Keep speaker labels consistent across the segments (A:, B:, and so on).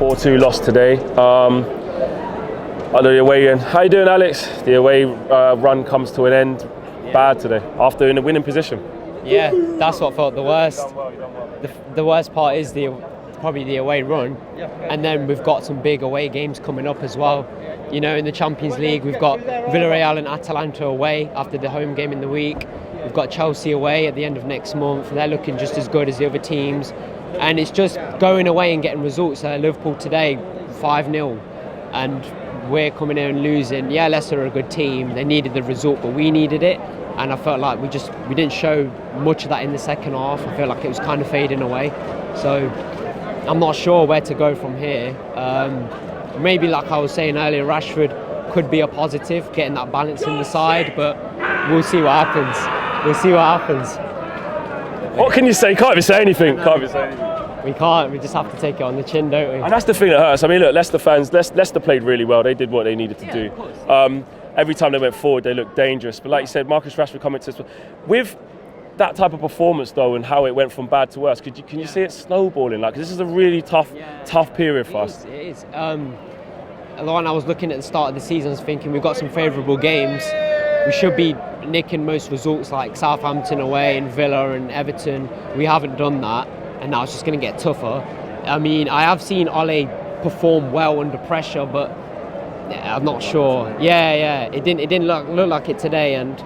A: 4-2 loss today. The away end. How you doing, Alex? The away run comes to an end. Bad today after in a winning position.
B: Yeah, that's what felt the worst. The worst part is probably the away run, and then we've got some big away games coming up as well. You know, in the Champions League, we've got Villarreal and Atalanta away after the home game in the week. We've got Chelsea away at the end of next month. They're looking just as good as the other teams, and it's just going away and getting results. Liverpool today, 5-0, and we're coming in and losing. Yeah, Leicester are a good team. They needed the result, but we needed it. And I felt like we didn't show much of that in the second half. I feel like it was kind of fading away. So I'm not sure where to go from here. Maybe like I was saying earlier, Rashford could be a positive, getting that balance in the side, but we'll see what happens.
A: What can you say? Can't even say anything.
B: We can't. We just have to take it on the chin, don't we?
A: And that's the thing that hurts. I mean, look, Leicester fans, Leicester played really well. They did what they needed to do. Every time they went forward, they looked dangerous. But like you said, Marcus Rashford coming to us. With that type of performance, though, and how it went from bad to worse, can you see it snowballing? Like, 'cause this is a really tough period for us.
B: It is. When I was looking at the start of the season, I was thinking we've got some favourable games. We should be nicking most results like Southampton away and Villa and Everton. We haven't done that, and now it's just going to get tougher. I mean, I have seen Ole perform well under pressure, but I'm not sure. It didn't look like it today, and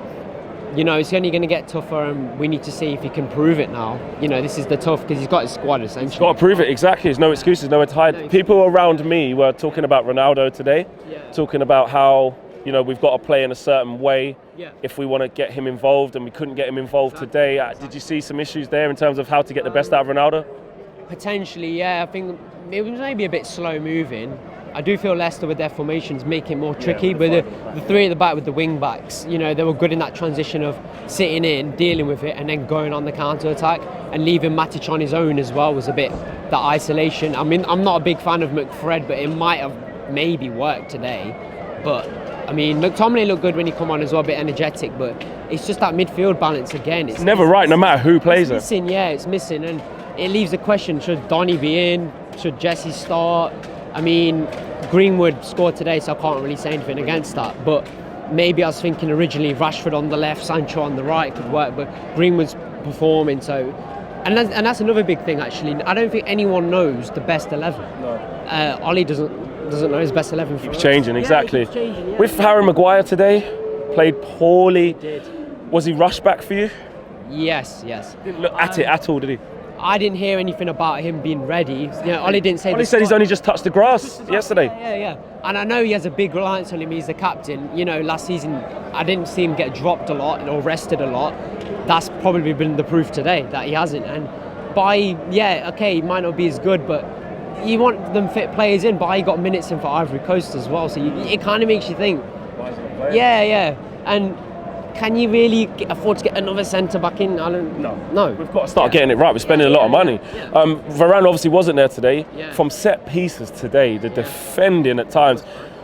B: you know it's only going to get tougher, and we need to see if he can prove it now. You know, this is the tough because he's got his squad essentially.
A: He's got to prove it, exactly. There's no excuses, nowhere to hide. People around me were talking about Ronaldo today, talking about how, you know, we've got to play in a certain way if we want to get him involved, and we couldn't get him involved today. Did you see some issues there in terms of how to get the best out of Ronaldo?
B: Potentially, yeah. I think it was maybe a bit slow moving. I do feel Leicester with their formations make it more tricky, but the three at the back with the wing backs, you know, they were good in that transition of sitting in, dealing with it, and then going on the counter attack, and leaving Matic on his own as well was a bit that isolation. I mean, I'm not a big fan of McFred, but it might have maybe worked today. But I mean, McTominay looked good when he come on as well, a bit energetic, but it's just that midfield balance again. It's never
A: right, no matter who plays it.
B: It's missing, and it leaves a question: should Donny be in? Should Jesse start? I mean, Greenwood scored today, so I can't really say anything against that. But maybe I was thinking originally Rashford on the left, Sancho on the right could work, but Greenwood's performing. So, and that's another big thing actually. I don't think anyone knows the best 11. No. Ole doesn't know his best 11.
A: Keeps changing, exactly.
B: Keeps changing, yeah.
A: With Harry Maguire today, played poorly.
B: He did.
A: Was he rushed back for you?
B: Yes.
A: Didn't look at it at all, did he?
B: I didn't hear anything about him being ready. You know, Ole didn't say.
A: Ole said he's only just touched the grass yesterday.
B: Yeah. And I know he has a big reliance on him. He's the captain. You know, last season I didn't see him get dropped a lot or rested a lot. That's probably been the proof today that he hasn't. And he might not be as good, but you want them fit players in. But he got minutes in for Ivory Coast as well, so it kind of makes you think.
A: Why is he not playing?
B: Yeah. And can you really afford to get another centre back in? No.
A: We've got to start getting it right. We're spending a lot of money. Varane obviously wasn't there today. From set pieces today, the defending at times.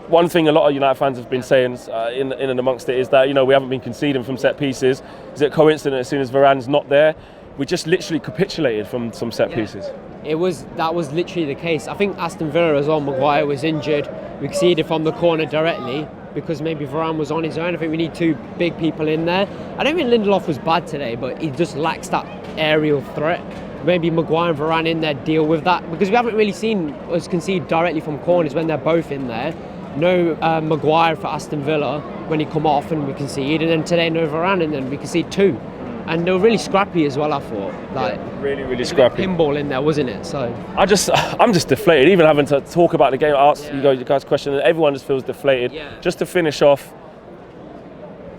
A: One thing a lot of United fans have been saying in and amongst it is that, you know, we haven't been conceding from set pieces. Is it coincident as soon as Varane's not there, we just literally capitulated from some set pieces?
B: That was literally the case. I think Aston Villa as well, Maguire was injured. We conceded from the corner directly because maybe Varane was on his own. I think we need two big people in there. I don't think Lindelof was bad today, but he just lacks that aerial threat. Maybe Maguire and Varane in there deal with that, because we haven't really seen us concede directly from corners when they're both in there. No Maguire for Aston Villa when he come off and we concede, and then today no Varane and then we concede two. And they were really scrappy as well, I thought.
A: Really scrappy.
B: Pinball in there, wasn't it? So
A: I'm just deflated. Even having to talk about the game, ask you guys question, and everyone just feels deflated. Just to finish off,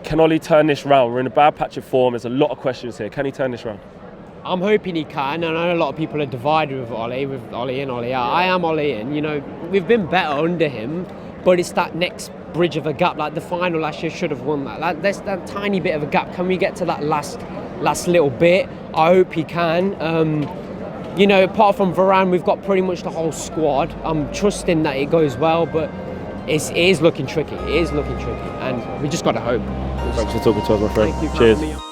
A: can Ole turn this round? We're in a bad patch of form. There's a lot of questions here. Can he turn this round?
B: I'm hoping he can. I know a lot of people are divided with Ole in, Ole out. I am Ole in. You know, we've been better under him, but it's that next bridge of a gap. Like the final last year should have won that. Like there's that tiny bit of a gap. Can we get to that last little bit? I hope he can. You know, apart from Varane, we've got pretty much the whole squad. I'm trusting that it goes well, but it is looking tricky. And we just got to hope.
A: Thanks for talking to us, my friend.
B: Thank you for
A: Cheers.
B: having me on.